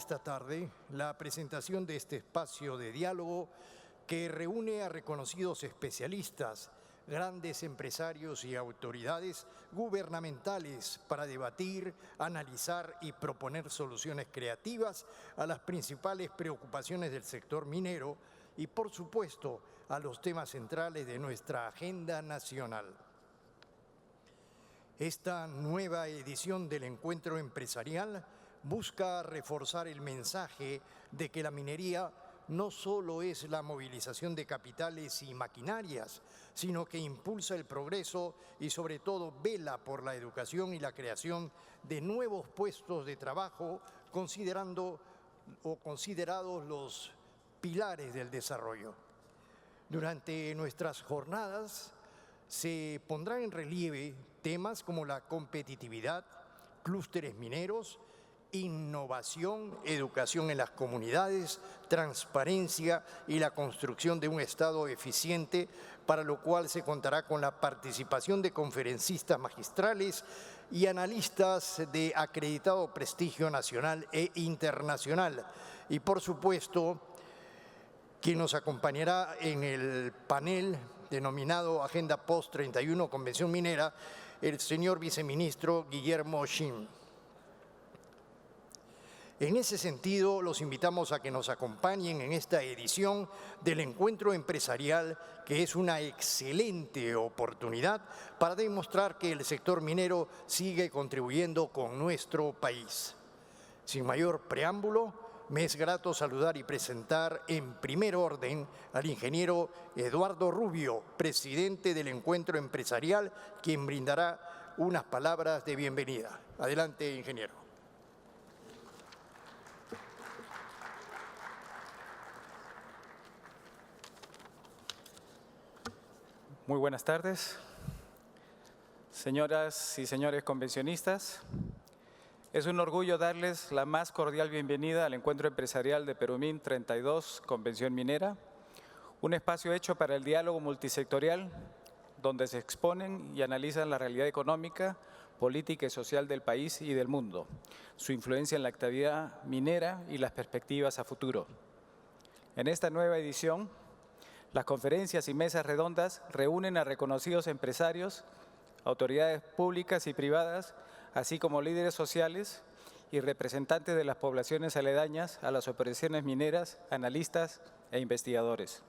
esta tarde la presentación de este espacio de diálogo que reúne a reconocidos especialistas, grandes empresarios y autoridades gubernamentales para debatir, analizar y proponer soluciones creativas a las principales preocupaciones del sector minero y, por supuesto, a los temas centrales de nuestra agenda nacional. Esta nueva edición del Encuentro Empresarial busca reforzar el mensaje de que la minería no solo es la movilización de capitales y maquinarias, sino que impulsa el progreso y sobre todo vela por la educación y la creación de nuevos puestos de trabajo, considerados los pilares del desarrollo. Durante nuestras jornadas se pondrán en relieve temas como la competitividad, clústeres mineros, innovación, educación en las comunidades, transparencia y la construcción de un Estado eficiente, para lo cual se contará con la participación de conferencistas magistrales y analistas de acreditado prestigio nacional e internacional. Y, por supuesto, quien nos acompañará en el panel denominado Agenda Post-31 Convención Minera, el señor viceministro Guillermo Shim. En ese sentido, los invitamos a que nos acompañen en esta edición del Encuentro Empresarial, que es una excelente oportunidad para demostrar que el sector minero sigue contribuyendo con nuestro país. Sin mayor preámbulo, me es grato saludar y presentar en primer orden al ingeniero Eduardo Rubio, presidente del Encuentro Empresarial, quien brindará unas palabras de bienvenida. Adelante, ingeniero. Muy buenas tardes, señoras y señores convencionistas. Es un orgullo darles la más cordial bienvenida al Encuentro Empresarial de Perumín 32, Convención Minera, un espacio hecho para el diálogo multisectorial donde se exponen y analizan la realidad económica, política y social del país y del mundo, su influencia en la actividad minera y las perspectivas a futuro. En esta nueva edición, las conferencias y mesas redondas reúnen a reconocidos empresarios, autoridades públicas y privadas, así como líderes sociales y representantes de las poblaciones aledañas a las operaciones mineras, analistas e investigadores.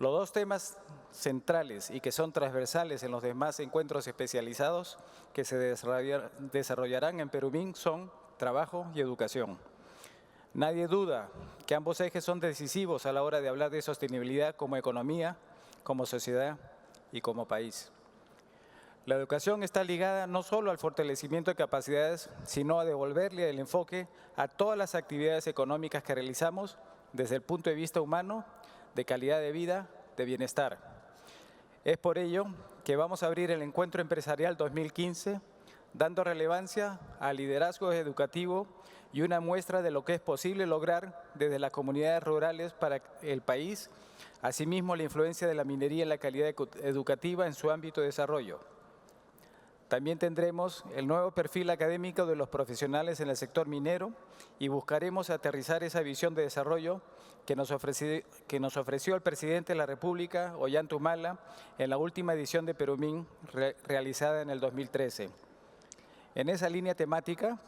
Los dos temas centrales y que son transversales en los demás encuentros especializados que se desarrollarán en Perumín son trabajo y educación. Nadie duda que ambos ejes son decisivos a la hora de hablar de sostenibilidad como economía, como sociedad y como país. La educación está ligada no solo al fortalecimiento de capacidades, sino a devolverle el enfoque a todas las actividades económicas que realizamos desde el punto de vista humano, de calidad de vida, de bienestar. Es por ello que vamos a abrir el Encuentro Empresarial 2015 dando relevancia al liderazgo educativo y una muestra de lo que es posible lograr desde las comunidades rurales para el país, asimismo la influencia de la minería en la calidad educativa en su ámbito de desarrollo. También tendremos el nuevo perfil académico de los profesionales en el sector minero y buscaremos aterrizar esa visión de desarrollo que nos ofreció el presidente de la República, Ollanta Humala, en la última edición de Perumín realizada en el 2013. En esa línea temática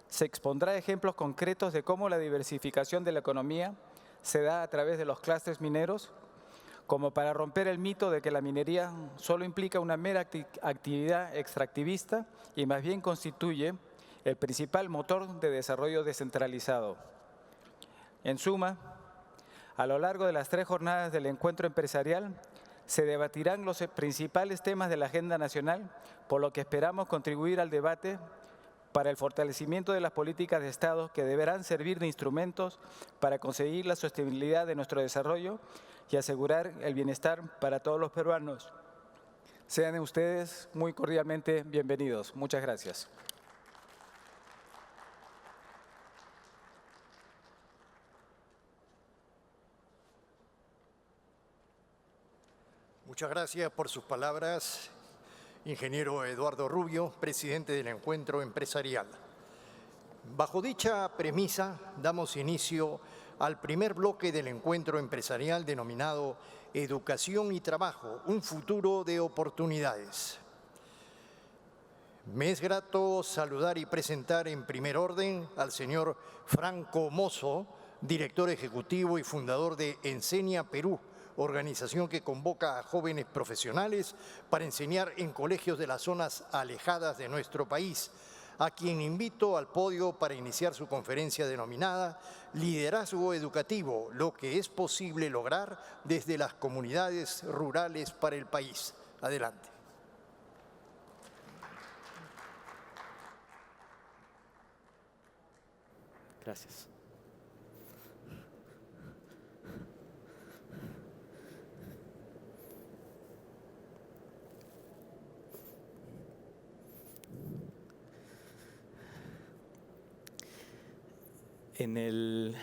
se expondrá ejemplos concretos de cómo la diversificación de la economía se da a través de los clústeres mineros, como para romper el mito de que la minería solo implica una mera actividad extractivista y más bien constituye el principal motor de desarrollo descentralizado. En suma, a lo largo de las 3 jornadas del encuentro empresarial se debatirán los principales temas de la agenda nacional, por lo que esperamos contribuir al debate para el fortalecimiento de las políticas de Estado que deberán servir de instrumentos para conseguir la sostenibilidad de nuestro desarrollo y asegurar el bienestar para todos los peruanos. Sean ustedes muy cordialmente bienvenidos. Muchas gracias. Muchas gracias por sus palabras, ingeniero Eduardo Rubio, presidente del Encuentro Empresarial. Bajo dicha premisa, damos inicio al primer bloque del encuentro empresarial denominado Educación y Trabajo, un futuro de oportunidades. Me es grato saludar y presentar en primer orden al señor Franco Mozo, director ejecutivo y fundador de Enseña Perú, organización que convoca a jóvenes profesionales para enseñar en colegios de las zonas alejadas de nuestro país, a quien invito al podio para iniciar su conferencia denominada Liderazgo Educativo, lo que es posible lograr desde las comunidades rurales para el país. Adelante. Gracias. En el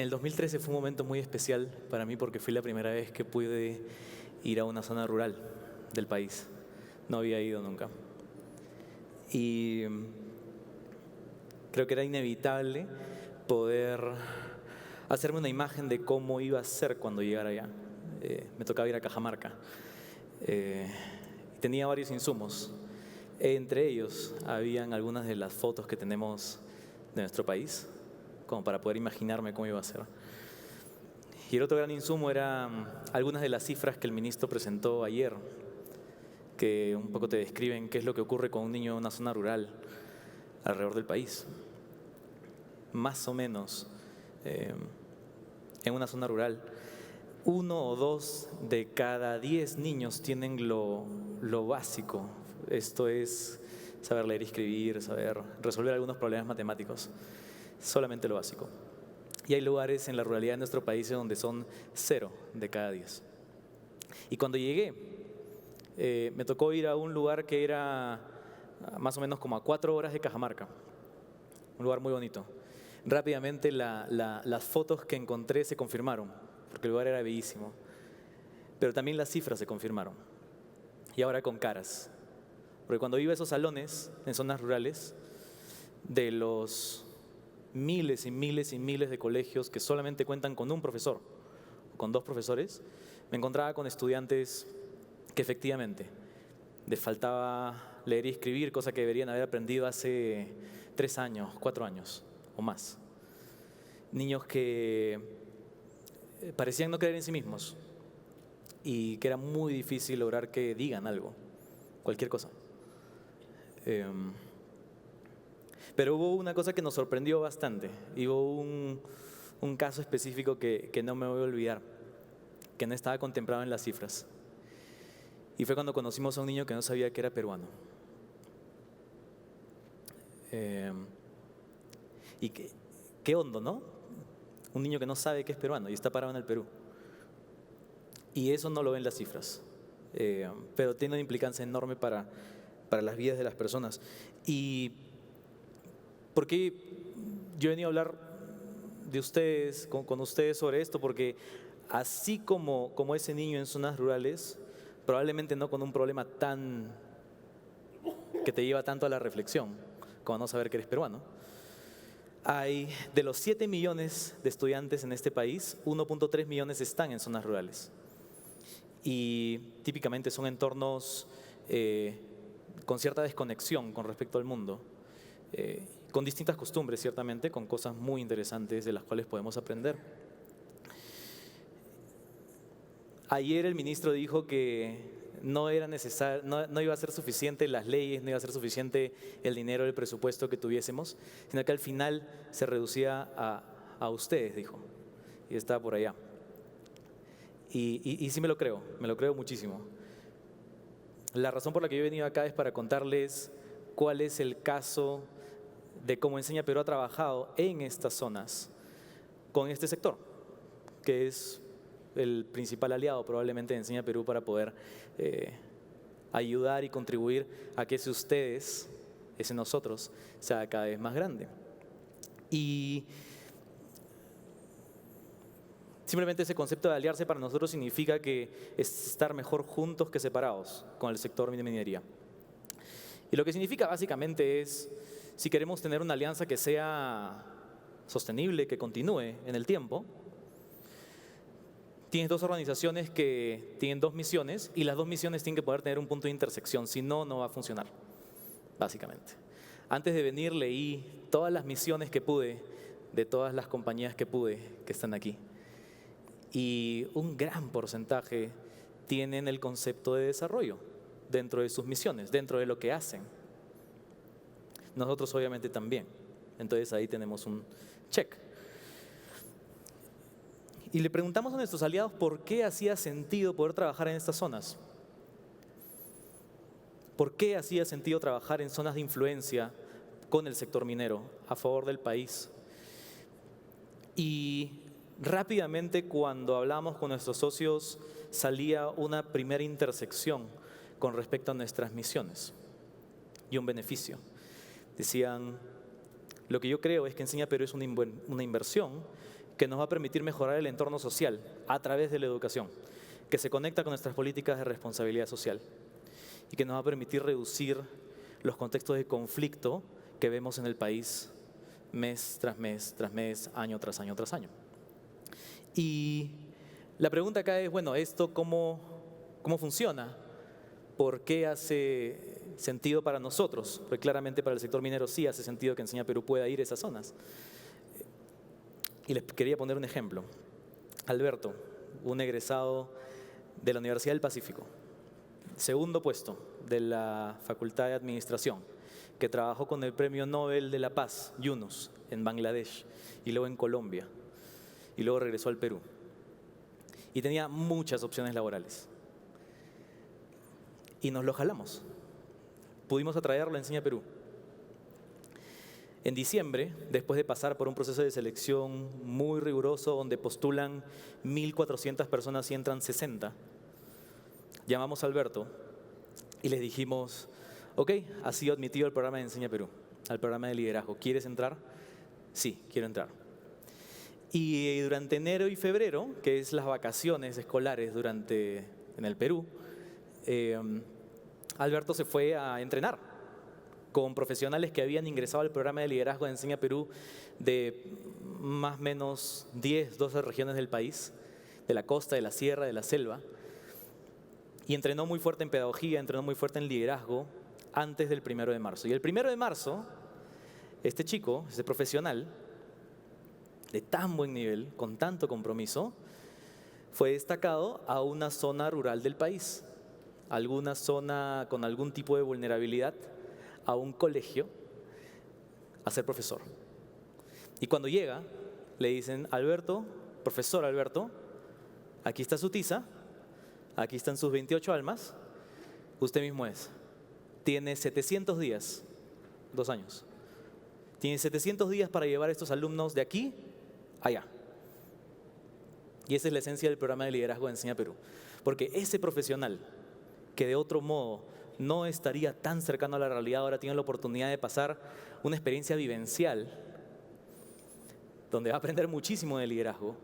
2013 fue un momento muy especial para mí porque fue la primera vez que pude ir a una zona rural del país. No había ido nunca. Y creo que era inevitable poder hacerme una imagen de cómo iba a ser cuando llegara allá. Me tocaba ir a Cajamarca. Tenía varios insumos. Entre ellos, habían algunas de las fotos que tenemos de nuestro país, como para poder imaginarme cómo iba a ser. Y el otro gran insumo eran algunas de las cifras que el ministro presentó ayer, que un poco te describen qué es lo que ocurre con un niño en una zona rural alrededor del país. Más o menos, en una zona rural, 1 o 2 de cada 10 niños tienen lo básico. Esto es saber leer y escribir, saber resolver algunos problemas matemáticos. Solamente lo básico. Y hay lugares en la ruralidad de nuestro país donde son 0 de cada 10. Y cuando llegué, me tocó ir a un lugar que era más o menos como a 4 horas de Cajamarca. Un lugar muy bonito. Rápidamente las fotos que encontré se confirmaron, porque el lugar era bellísimo. Pero también las cifras se confirmaron. Y ahora con caras. Porque cuando iba a esos salones en zonas rurales, de los miles y miles y miles de colegios que solamente cuentan con un profesor, con 2 profesores, me encontraba con estudiantes que efectivamente les faltaba leer y escribir, cosa que deberían haber aprendido hace 3 años, 4 años o más. Niños que parecían no creer en sí mismos y que era muy difícil lograr que digan algo, cualquier cosa. Pero hubo una cosa que nos sorprendió bastante, y hubo un caso específico que no me voy a olvidar, que no estaba contemplado en las cifras. Y fue cuando conocimos a un niño que no sabía que era peruano. Y qué hondo, ¿no? Un niño que no sabe que es peruano y está parado en el Perú. Y eso no lo ven las cifras, pero tiene una implicancia enorme para las vidas de las personas. Y porque yo he venido a hablar de ustedes, con ustedes sobre esto, porque así como ese niño en zonas rurales, probablemente no con un problema tan que te lleva tanto a la reflexión, como no saber que eres peruano, hay de los 7 millones de estudiantes en este país, 1.3 millones están en zonas rurales. Y típicamente son entornos con cierta desconexión con respecto al mundo, con distintas costumbres, ciertamente, con cosas muy interesantes de las cuales podemos aprender. Ayer el ministro dijo que no era necesario, no iba a ser suficiente las leyes, no iba a ser suficiente el dinero, el presupuesto que tuviésemos, sino que al final se reducía a ustedes, dijo, y estaba por allá. Y sí me lo creo muchísimo. La razón por la que yo he venido acá es para contarles cuál es el caso de cómo Enseña Perú ha trabajado en estas zonas con este sector, que es el principal aliado probablemente de Enseña Perú para poder ayudar y contribuir a que ese ustedes, ese nosotros, sea cada vez más grande. Y simplemente ese concepto de aliarse para nosotros significa que es estar mejor juntos que separados con el sector de minería. Y lo que significa básicamente es si queremos tener una alianza que sea sostenible, que continúe en el tiempo, tienes dos organizaciones que tienen dos misiones y las dos misiones tienen que poder tener un punto de intersección, si no, no va a funcionar, básicamente. Antes de venir leí todas las misiones que pude, de todas las compañías que pude, que están aquí. Y un gran porcentaje tienen el concepto de desarrollo dentro de sus misiones, dentro de lo que hacen. Nosotros obviamente también. Entonces ahí tenemos un check. Y le preguntamos a nuestros aliados por qué hacía sentido poder trabajar en estas zonas. ¿Por qué hacía sentido trabajar en zonas de influencia con el sector minero a favor del país? Y rápidamente, cuando hablamos con nuestros socios, salía una primera intersección con respecto a nuestras misiones y un beneficio. Decían, lo que yo creo es que Enseña Perú es una inversión que nos va a permitir mejorar el entorno social a través de la educación, que se conecta con nuestras políticas de responsabilidad social y que nos va a permitir reducir los contextos de conflicto que vemos en el país mes tras mes, tras mes, año tras año tras año. Y la pregunta acá es, bueno, ¿esto cómo funciona? ¿Por qué hace sentido para nosotros? Porque claramente para el sector minero sí hace sentido que Enseña Perú pueda ir a esas zonas. Y les quería poner un ejemplo. Alberto, un egresado de la Universidad del Pacífico, segundo puesto de la Facultad de Administración, que trabajó con el Premio Nobel de la Paz, Yunus, en Bangladesh, y luego en Colombia, y luego regresó al Perú. Y tenía muchas opciones laborales. Y nos lo jalamos. Pudimos atraerlo a Enseña Perú. En diciembre, después de pasar por un proceso de selección muy riguroso donde postulan 1.400 personas y entran 60, llamamos a Alberto y les dijimos, ok, has sido admitido al programa de Enseña Perú, al programa de liderazgo. ¿Quieres entrar? Sí, quiero entrar. Y durante enero y febrero, que es las vacaciones escolares en el Perú, Alberto se fue a entrenar con profesionales que habían ingresado al programa de liderazgo de Enseña Perú de más o menos 10, 12 regiones del país, de la costa, de la sierra, de la selva, y entrenó muy fuerte en pedagogía, entrenó muy fuerte en liderazgo antes del 1 de marzo. Y el 1 de marzo, este chico, este profesional, de tan buen nivel, con tanto compromiso, fue destacado a una zona rural del país, alguna zona con algún tipo de vulnerabilidad, a un colegio a ser profesor. Y cuando llega, le dicen, Alberto, profesor Alberto, aquí está su tiza, aquí están sus 28 almas, usted mismo es. Tiene 700 días, 2 años. Tiene 700 días para llevar a estos alumnos de aquí a allá. Y esa es la esencia del programa de liderazgo de Enseña Perú. Porque ese profesional que de otro modo no estaría tan cercano a la realidad, ahora tiene la oportunidad de pasar una experiencia vivencial donde va a aprender muchísimo de liderazgo,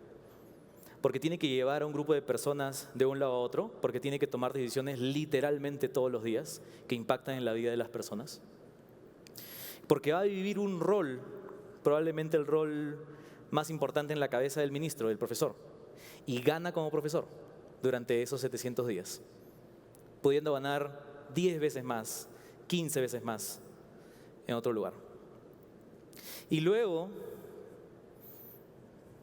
porque tiene que llevar a un grupo de personas de un lado a otro, porque tiene que tomar decisiones literalmente todos los días que impactan en la vida de las personas, porque va a vivir un rol, probablemente el rol más importante en la cabeza del ministro, del profesor, y gana como profesor durante esos 700 días, pudiendo ganar 10 veces más, 15 veces más en otro lugar. Y luego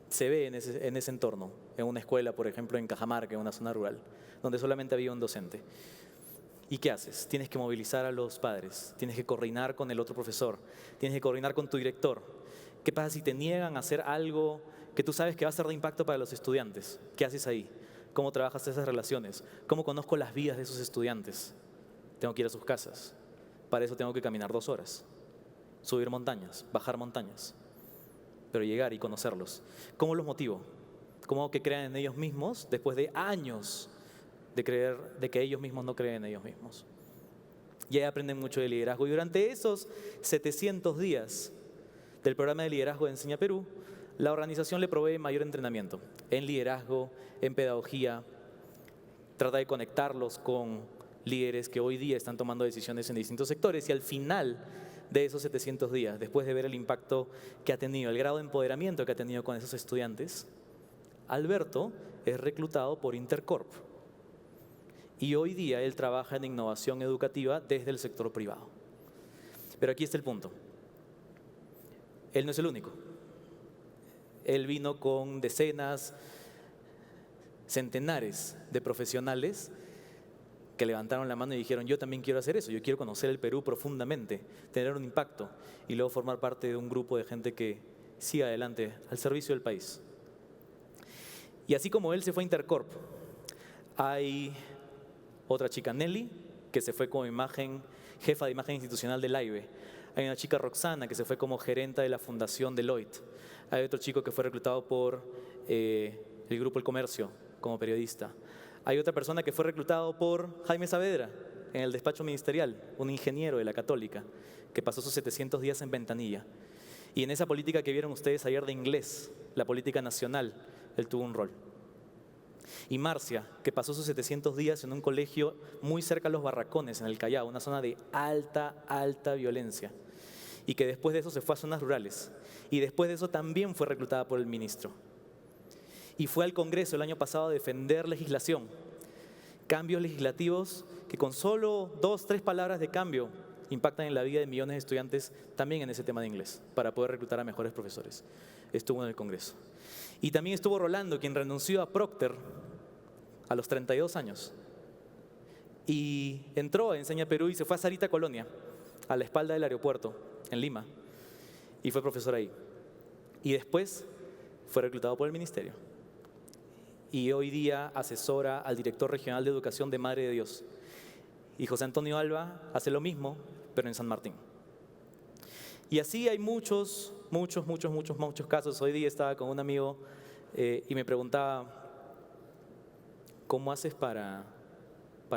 se ve en ese entorno, en una escuela, por ejemplo, en Cajamarca, en una zona rural, donde solamente había un docente. ¿Y qué haces? Tienes que movilizar a los padres, tienes que coordinar con el otro profesor, tienes que coordinar con tu director. ¿Qué pasa si te niegan a hacer algo que tú sabes que va a ser de impacto para los estudiantes? ¿Qué haces ahí? ¿Cómo trabajas esas relaciones? ¿Cómo conozco las vidas de esos estudiantes? Tengo que ir a sus casas. Para eso tengo que caminar 2 horas, subir montañas, bajar montañas, pero llegar y conocerlos. ¿Cómo los motivo? ¿Cómo hago que crean en ellos mismos después de años de que ellos mismos no creen en ellos mismos? Y ahí aprenden mucho de liderazgo. Y durante esos 700 días del programa de liderazgo de Enseña Perú, la organización le provee mayor entrenamiento en liderazgo, en pedagogía, trata de conectarlos con líderes que hoy día están tomando decisiones en distintos sectores, y al final de esos 700 días, después de ver el impacto que ha tenido, el grado de empoderamiento que ha tenido con esos estudiantes, Alberto es reclutado por Intercorp. Y hoy día él trabaja en innovación educativa desde el sector privado. Pero aquí está el punto. Él no es el único. Él vino con decenas, centenares de profesionales que levantaron la mano y dijeron: yo también quiero hacer eso, yo quiero conocer el Perú profundamente, tener un impacto y luego formar parte de un grupo de gente que siga adelante al servicio del país. Y así como él se fue a Intercorp, hay otra chica, Nelly, que se fue como jefa de imagen institucional del AIBE. Hay una chica, Roxana, que se fue como gerenta de la Fundación Deloitte. Hay otro chico que fue reclutado por el Grupo El Comercio como periodista. Hay otra persona que fue reclutado por Jaime Saavedra en el despacho ministerial, un ingeniero de la Católica, que pasó sus 700 días en Ventanilla. Y en esa política que vieron ustedes ayer de inglés, la política nacional, él tuvo un rol. Y Marcia, que pasó sus 700 días en un colegio muy cerca a Los Barracones, en el Callao, una zona de alta violencia, y que después de eso se fue a zonas rurales, y después de eso también fue reclutada por el ministro. Y fue al Congreso el año pasado a defender legislación, cambios legislativos que con solo 2 o 3 palabras de cambio impactan en la vida de millones de estudiantes también en ese tema de inglés, para poder reclutar a mejores profesores. Estuvo en el Congreso. Y también estuvo Rolando, quien renunció a Procter a los 32 años. Y entró a Enseña Perú y se fue a Sarita Colonia, a la espalda del aeropuerto, en Lima, y fue profesor ahí. Y después fue reclutado por el ministerio. Y hoy día asesora al director regional de educación de Madre de Dios. Y José Antonio Alba hace lo mismo, pero en San Martín. Y así hay muchos casos. Hoy día estaba con un amigo y me preguntaba: ¿cómo haces para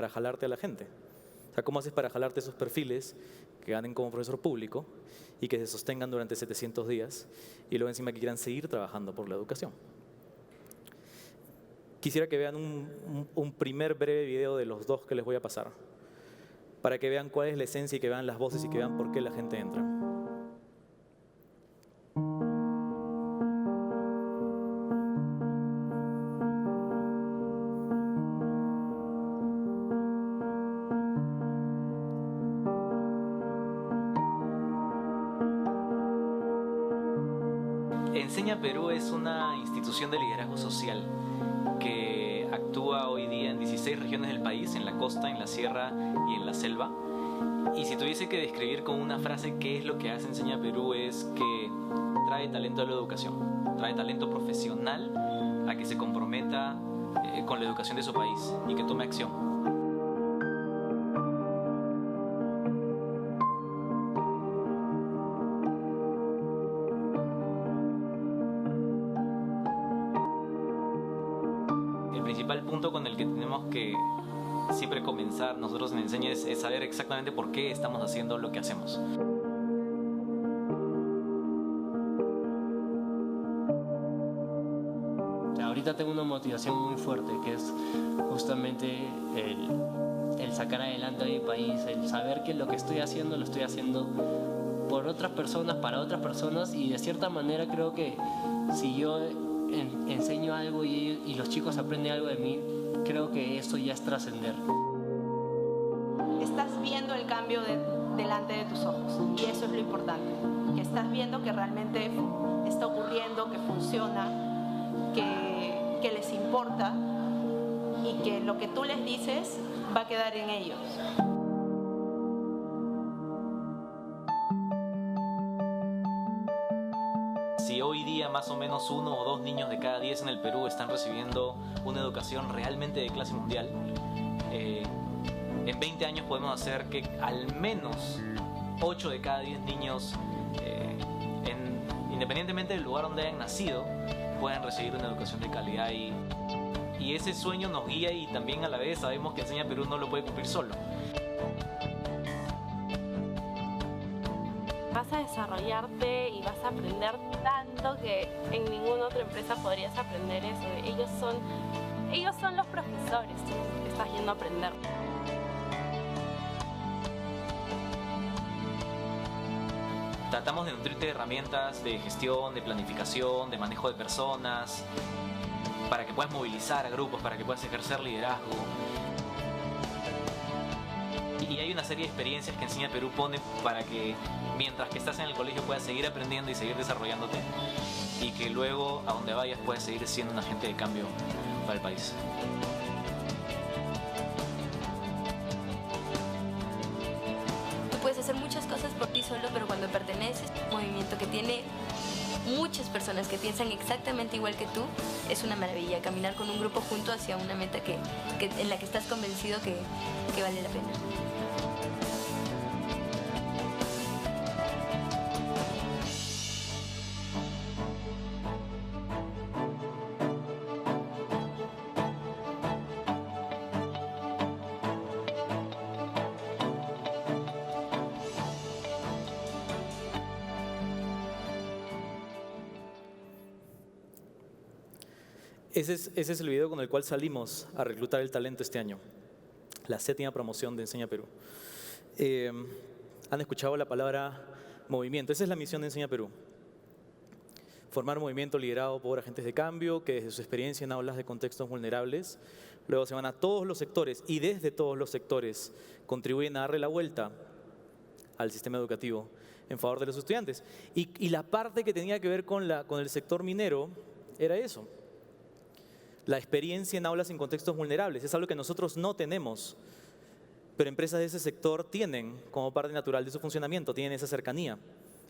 jalarte a la gente? O sea, ¿cómo haces para jalarte esos perfiles que ganen como profesor público y que se sostengan durante 700 días y luego encima que quieran seguir trabajando por la educación? Quisiera que vean un primer breve video de los 2 que les voy a pasar, para que vean cuál es la esencia y que vean las voces y que vean por qué la gente entra. Enseña Perú es una institución de liderazgo social que actúa hoy día en 16 regiones del país, en la costa, en la sierra y en la selva. Y si tuviese que describir con una frase qué es lo que hace Enseña Perú, es que trae talento a la educación, trae talento profesional a que se comprometa con la educación de su país y que tome acción. El principal punto con el que tenemos que siempre comenzar nosotros en Enseña es saber exactamente por qué estamos haciendo lo que hacemos. Ahorita tengo una motivación muy fuerte, que es justamente el sacar adelante a mi país, el saber que lo que estoy haciendo lo estoy haciendo por otras personas, para otras personas, y de cierta manera creo que si yo enseño algo y los chicos aprenden algo de mí, creo que eso ya es trascender. Estás viendo el cambio delante de tus ojos, y eso es lo importante, que estás viendo que realmente está ocurriendo, que funciona, que les importa y que lo que tú les dices va a quedar en ellos. Si hoy día más o menos 1 o 2 niños de cada 10 en el Perú están recibiendo una educación realmente de clase mundial, en 20 años podemos hacer que al menos 8 de cada 10 niños, independientemente del lugar donde hayan nacido, puedan recibir una educación de calidad. Y ese sueño nos guía, y también a la vez sabemos que Enseña Perú no lo puede cumplir solo. Vas a desarrollarte y vas a aprender tanto que en ninguna otra empresa podrías aprender eso. Ellos son los profesores, tú estás yendo a aprender. tratamos de nutrirte de herramientas de gestión, de planificación, de manejo de personas, para que puedas movilizar a grupos, para que puedas ejercer liderazgo. Y hay una serie de experiencias que Enseña Perú pone para que mientras que estás en el colegio puedas seguir aprendiendo y seguir desarrollándote, y que luego a donde vayas puedas seguir siendo un agente de cambio para el país. Tú puedes hacer muchas cosas por ti solo, pero cuando perteneces a un movimiento que tiene muchas personas que piensan exactamente igual que tú, es una maravilla caminar con un grupo junto hacia una meta en la que estás convencido que vale la pena. Ese es el video con el cual salimos a reclutar el talento este año, la 7ª promoción de Enseña Perú. Han escuchado la palabra movimiento. Esa es la misión de Enseña Perú. Formar un movimiento liderado por agentes de cambio que desde su experiencia en aulas de contextos vulnerables, luego se van a todos los sectores y desde todos los sectores contribuyen a darle la vuelta al sistema educativo en favor de los estudiantes. Y la parte que tenía que ver con el sector minero era eso. La experiencia en aulas en contextos vulnerables es algo que nosotros no tenemos, pero empresas de ese sector tienen como parte natural de su funcionamiento, tienen esa cercanía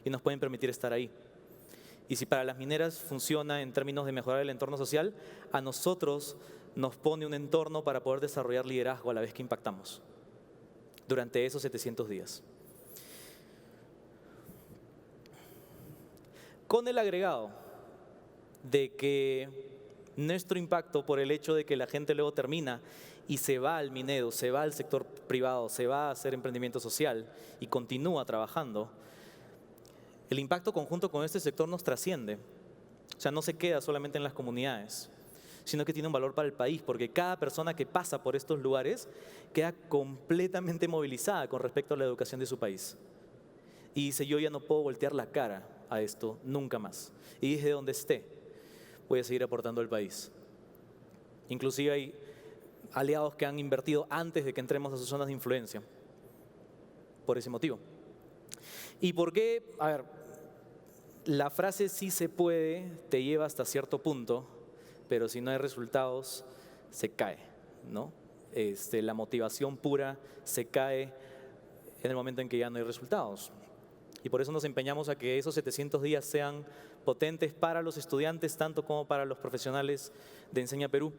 y nos pueden permitir estar ahí. Y si para las mineras funciona en términos de mejorar el entorno social, a nosotros nos pone un entorno para poder desarrollar liderazgo a la vez que impactamos durante esos 700 días. Con el agregado de que nuestro impacto por el hecho de que la gente luego termina y se va al minero, se va al sector privado, se va a hacer emprendimiento social y continúa trabajando, el impacto conjunto con este sector nos trasciende. O sea, no se queda solamente en las comunidades, sino que tiene un valor para el país, porque cada persona que pasa por estos lugares queda completamente movilizada con respecto a la educación de su país. Y dice, yo ya no puedo voltear la cara a esto nunca más. Y desde donde esté, voy a seguir aportando al país. Inclusive hay aliados que han invertido antes de que entremos a sus zonas de influencia, por ese motivo. ¿Y por qué? A ver, la frase sí se puede te lleva hasta cierto punto, pero si no hay resultados, se cae, ¿no? La motivación pura se cae en el momento en que ya no hay resultados. Y por eso nos empeñamos a que esos 700 días sean potentes para los estudiantes, tanto como para los profesionales de Enseña Perú.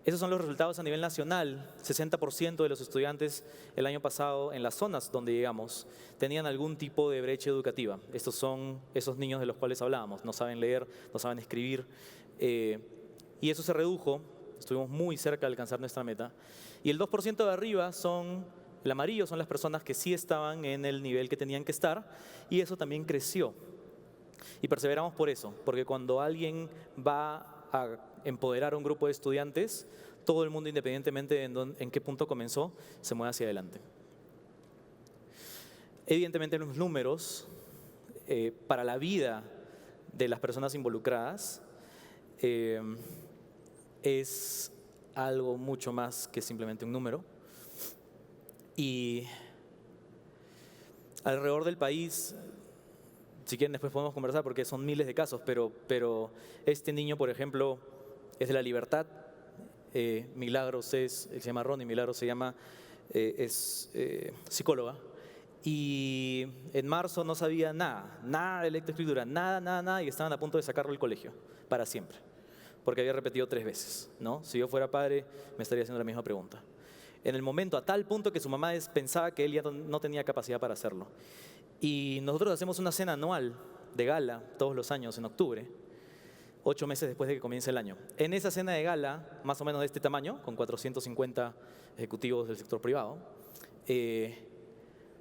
Esos son los resultados a nivel nacional. 60% de los estudiantes el año pasado en las zonas donde llegamos tenían algún tipo de brecha educativa. Estos son esos niños de los cuales hablábamos. No saben leer, no saben escribir. Y eso se redujo. Estuvimos muy cerca de alcanzar nuestra meta. Y el 2% de arriba el amarillo son las personas que sí estaban en el nivel que tenían que estar. Y eso también creció. Y perseveramos por eso, porque cuando alguien va a empoderar a un grupo de estudiantes, todo el mundo, independientemente de en qué punto comenzó, se mueve hacia adelante. Evidentemente los números para la vida de las personas involucradas es algo mucho más que simplemente un número. Y alrededor del país, si quieren después podemos conversar porque son miles de casos, pero este niño, por ejemplo, es de La Libertad. Milagros se llama Ronnie, Milagros es psicóloga. Y en marzo no sabía nada de lectoescritura, nada, y estaban a punto de sacarlo del colegio para siempre, porque había repetido 3 veces, ¿no? Si yo fuera padre, me estaría haciendo la misma pregunta. En el momento, a tal punto que su mamá pensaba que él ya no tenía capacidad para hacerlo. Y nosotros hacemos una cena anual de gala todos los años en octubre, 8 meses después de que comience el año. En esa cena de gala, más o menos de este tamaño, con 450 ejecutivos del sector privado,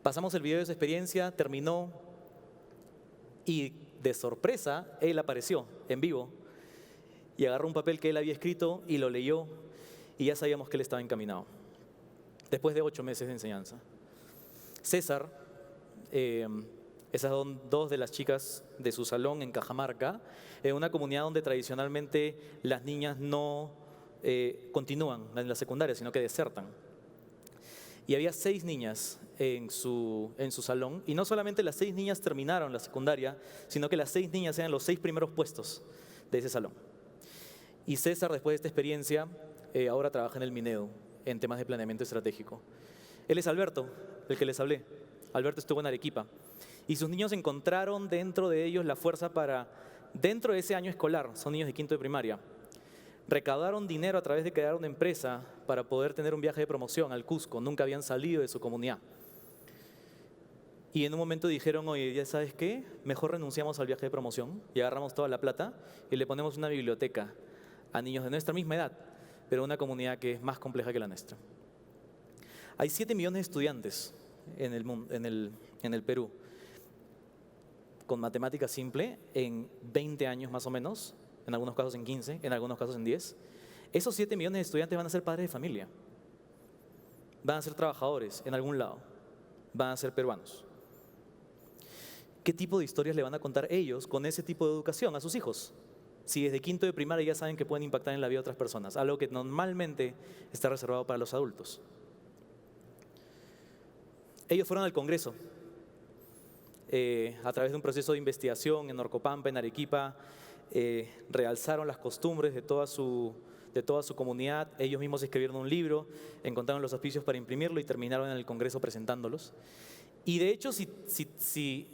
pasamos el video de su experiencia, terminó y de sorpresa él apareció en vivo y agarró un papel que él había escrito y lo leyó y ya sabíamos que él estaba encaminado. Después de 8 meses de enseñanza. César Esas son dos de las chicas de su salón en Cajamarca, en una comunidad donde tradicionalmente las niñas no continúan en la secundaria, sino que desertan. Y había 6 niñas en su salón, y no solamente las 6 niñas terminaron la secundaria, sino que las 6 niñas eran los 6 primeros puestos de ese salón. Y César, después de esta experiencia, ahora trabaja en el Minedu, en temas de planeamiento estratégico. Él es Alberto, el que les hablé. Alberto estuvo en Arequipa. Y sus niños encontraron dentro de ellos la fuerza para, dentro de ese año escolar, son niños de quinto de primaria, recaudaron dinero a través de crear una empresa para poder tener un viaje de promoción al Cusco. Nunca habían salido de su comunidad. Y en un momento dijeron, oye, ¿ya sabes qué? Mejor renunciamos al viaje de promoción y agarramos toda la plata y le ponemos una biblioteca a niños de nuestra misma edad, pero una comunidad que es más compleja que la nuestra. Hay 7 millones de estudiantes en el Perú, con matemática simple, en 20 años más o menos, en algunos casos en 15, en algunos casos en 10. Esos 7 millones de estudiantes van a ser padres de familia, van a ser trabajadores en algún lado, van a ser peruanos. ¿Qué tipo de historias le van a contar ellos con ese tipo de educación a sus hijos? Si desde quinto de primaria ya saben que pueden impactar en la vida de otras personas, algo que normalmente está reservado para los adultos. Ellos fueron al Congreso a través de un proceso de investigación en Orcopampa, en Arequipa, realzaron las costumbres de toda su comunidad. Ellos mismos escribieron un libro, encontraron los auspicios para imprimirlo y terminaron en el Congreso presentándolos. Y de hecho, si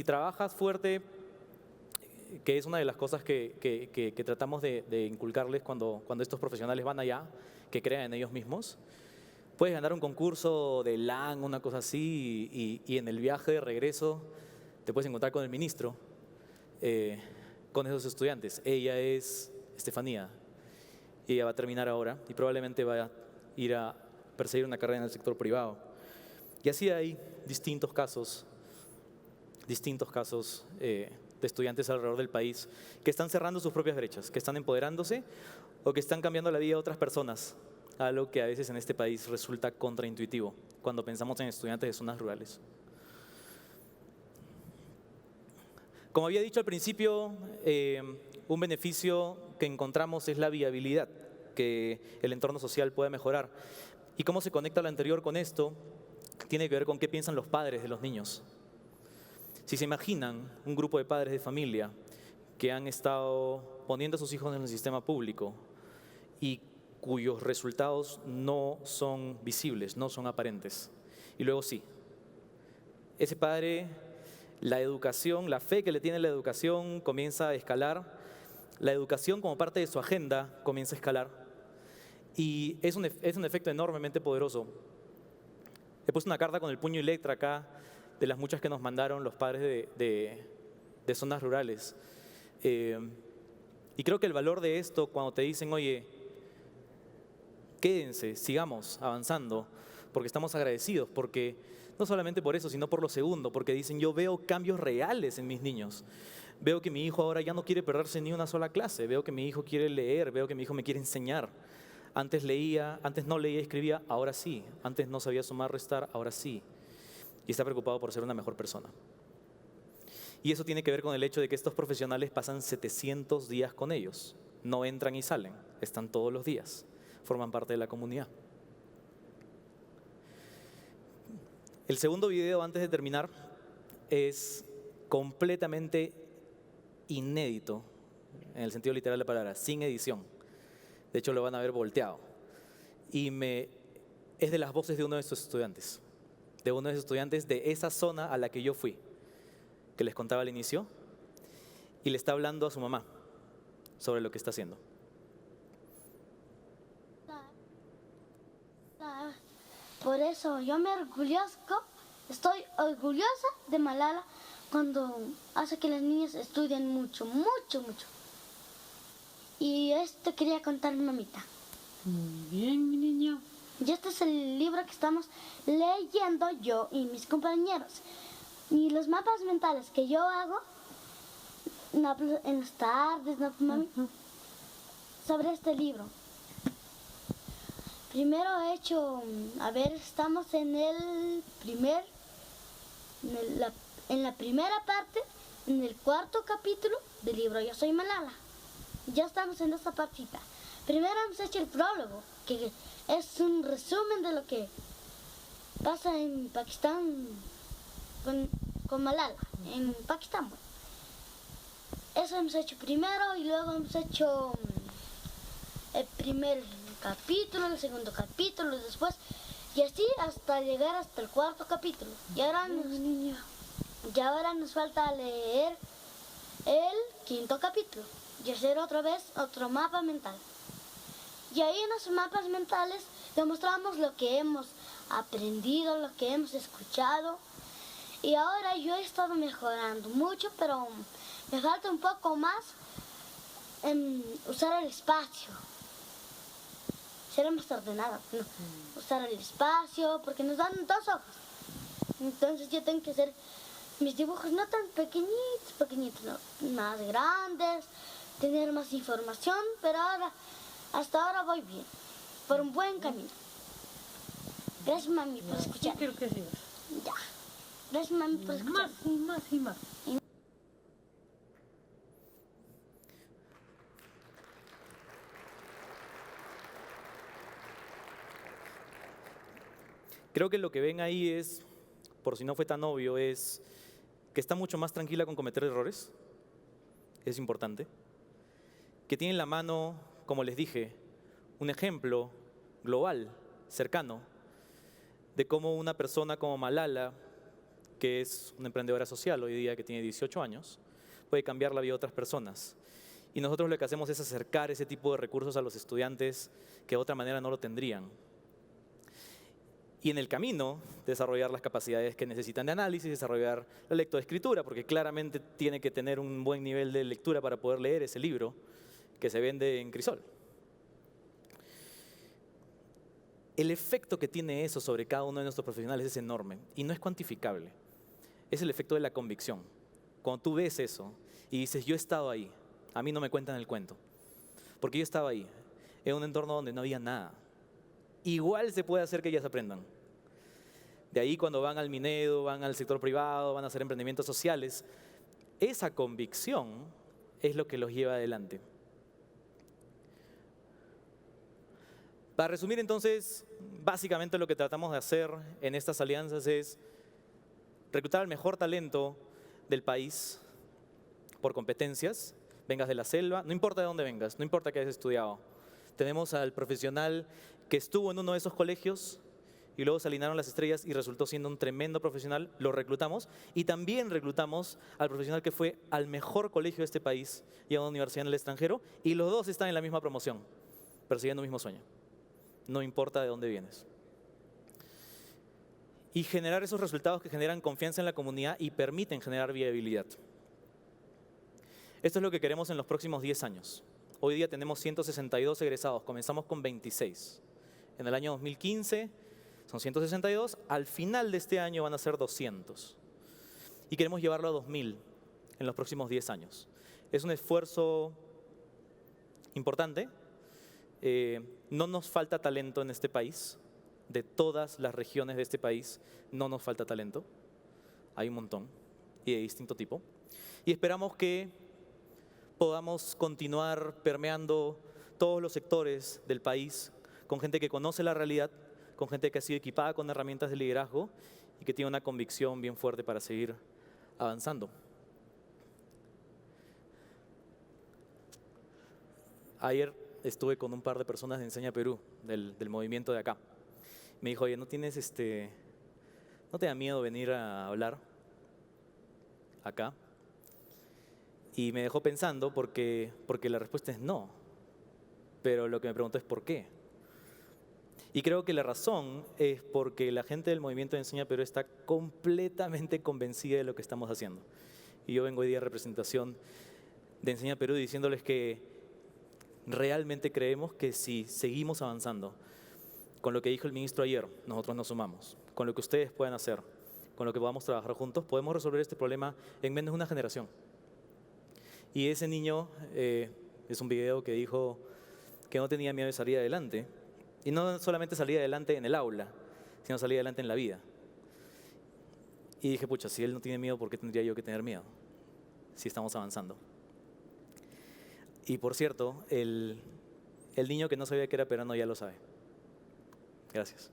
trabajas fuerte, que es una de las cosas que tratamos de inculcarles cuando estos profesionales van allá, que crean en ellos mismos, puedes ganar un concurso de LAN, una cosa así, y en el viaje de regreso te puedes encontrar con el ministro, con esos estudiantes. Ella es Estefanía, y ella va a terminar ahora y probablemente va a ir a perseguir una carrera en el sector privado. Y así hay distintos casos de estudiantes alrededor del país que están cerrando sus propias brechas, que están empoderándose o que están cambiando la vida de otras personas, algo que a veces en este país resulta contraintuitivo cuando pensamos en estudiantes de zonas rurales. Como había dicho al principio, un beneficio que encontramos es la viabilidad, que el entorno social pueda mejorar. ¿Y cómo se conecta lo anterior con esto? Tiene que ver con qué piensan los padres de los niños. Si se imaginan un grupo de padres de familia que han estado poniendo a sus hijos en el sistema público y cuyos resultados no son visibles, no son aparentes, y luego sí, ese padre, la educación, la fe que le tiene la educación comienza a escalar, la educación como parte de su agenda comienza a escalar, y es un efecto enormemente poderoso. He puesto una carta con el puño y letra acá, de las muchas que nos mandaron los padres de zonas rurales. Y creo que el valor de esto, cuando te dicen, oye, quédense, sigamos avanzando, porque estamos agradecidos, porque no solamente por eso, sino por lo segundo, porque dicen, yo veo cambios reales en mis niños. Veo que mi hijo ahora ya no quiere perderse ni una sola clase, veo que mi hijo quiere leer, veo que mi hijo me quiere enseñar. Antes no leía y escribía, ahora sí. Antes no sabía sumar, restar, ahora sí. Y está preocupado por ser una mejor persona. Y eso tiene que ver con el hecho de que estos profesionales pasan 700 días con ellos. No entran y salen, están todos los días, forman parte de la comunidad. El segundo video, antes de terminar, es completamente inédito, en el sentido literal de la palabra, sin edición. De hecho, lo van a ver volteado. Y es de las voces de uno de estos estudiantes. De uno de esos estudiantes de esa zona a la que yo fui, que les contaba al inicio, y le está hablando a su mamá sobre lo que está haciendo. Por eso estoy orgullosa de Malala cuando hace que las niñas estudien mucho, mucho, mucho. Y esto quería contar mamita. Muy bien, mi niña. Y este es el libro que estamos leyendo yo y mis compañeros. Y los mapas mentales que yo hago en las tardes, ¿no, mami? Sobre este libro. Primero he hecho, estamos en el en la primera parte, en el 4º capítulo del libro Yo Soy Malala. Ya estamos en esta partita. Primero hemos hecho el prólogo, que es un resumen de lo que pasa en Pakistán con Malala, en Pakistán. Eso hemos hecho primero y luego hemos hecho el primer capítulo, el segundo capítulo, después, y así hasta llegar hasta el 4º capítulo. Y ahora nos falta leer el 5º capítulo y hacer otra vez otro mapa mental. Y ahí en los mapas mentales demostramos lo que hemos aprendido, lo que hemos escuchado. Y ahora yo he estado mejorando mucho, pero me falta un poco más usar el espacio. Ser más ordenada, ¿no? Usar el espacio, porque nos dan 2 hojas. Entonces yo tengo que hacer mis dibujos no tan pequeñitos, no, más grandes, tener más información, pero hasta ahora voy bien, por un buen camino. Gracias, mami, por escuchar. Sí, creo que sí. Ya. Gracias, mami, por escuchar. Más y más y más. Creo que lo que ven ahí es, por si no fue tan obvio, es que está mucho más tranquila con cometer errores. Es importante. Que tiene en la mano, como les dije, un ejemplo global, cercano, de cómo una persona como Malala, que es una emprendedora social hoy día, que tiene 18 años, puede cambiar la vida de otras personas. Y nosotros lo que hacemos es acercar ese tipo de recursos a los estudiantes que de otra manera no lo tendrían. Y en el camino, desarrollar las capacidades que necesitan de análisis, desarrollar la lectoescritura, porque claramente tiene que tener un buen nivel de lectura para poder leer ese libro que se vende en Crisol. El efecto que tiene eso sobre cada uno de nuestros profesionales es enorme y no es cuantificable. Es el efecto de la convicción. Cuando tú ves eso y dices, yo he estado ahí, a mí no me cuentan el cuento, porque yo estaba ahí, en un entorno donde no había nada. Igual se puede hacer que ellas aprendan. De ahí cuando van al Minedo, van al sector privado, van a hacer emprendimientos sociales, esa convicción es lo que los lleva adelante. Para resumir entonces, básicamente lo que tratamos de hacer en estas alianzas es reclutar al mejor talento del país por competencias, vengas de la selva, no importa de dónde vengas, no importa que hayas estudiado. Tenemos al profesional que estuvo en uno de esos colegios y luego se alinearon las estrellas y resultó siendo un tremendo profesional, lo reclutamos. Y también reclutamos al profesional que fue al mejor colegio de este país y a una universidad en el extranjero, y los dos están en la misma promoción, persiguiendo un mismo sueño. No importa de dónde vienes. Y generar esos resultados que generan confianza en la comunidad y permiten generar viabilidad. Esto es lo que queremos en los próximos 10 años. Hoy día tenemos 162 egresados, comenzamos con 26. En el año 2015 son 162, al final de este año van a ser 200. Y queremos llevarlo a 2000 en los próximos 10 años. Es un esfuerzo importante. No nos falta talento en este país. De todas las regiones de este país no nos falta talento. Hay un montón y de distinto tipo. Y esperamos que podamos continuar permeando todos los sectores del país con gente que conoce la realidad, con gente que ha sido equipada con herramientas de liderazgo y que tiene una convicción bien fuerte para seguir avanzando. Ayer estuve con un par de personas de Enseña Perú, del movimiento de acá. Me dijo, oye, ¿no te da miedo venir a hablar acá? Y me dejó pensando porque la respuesta es no. Pero lo que me preguntó es ¿por qué? Y creo que la razón es porque la gente del movimiento de Enseña Perú está completamente convencida de lo que estamos haciendo. Y yo vengo hoy día en representación de Enseña Perú diciéndoles que realmente creemos que si seguimos avanzando con lo que dijo el ministro ayer, nosotros nos sumamos. Con lo que ustedes puedan hacer, con lo que podamos trabajar juntos, podemos resolver este problema en menos de una generación. Y ese niño es un video que dijo que no tenía miedo de salir adelante. Y no solamente salir adelante en el aula, sino salir adelante en la vida. Y dije, pucha, si él no tiene miedo, ¿por qué tendría yo que tener miedo? Si estamos avanzando. Y por cierto, el niño que no sabía que era peruano ya lo sabe. Gracias.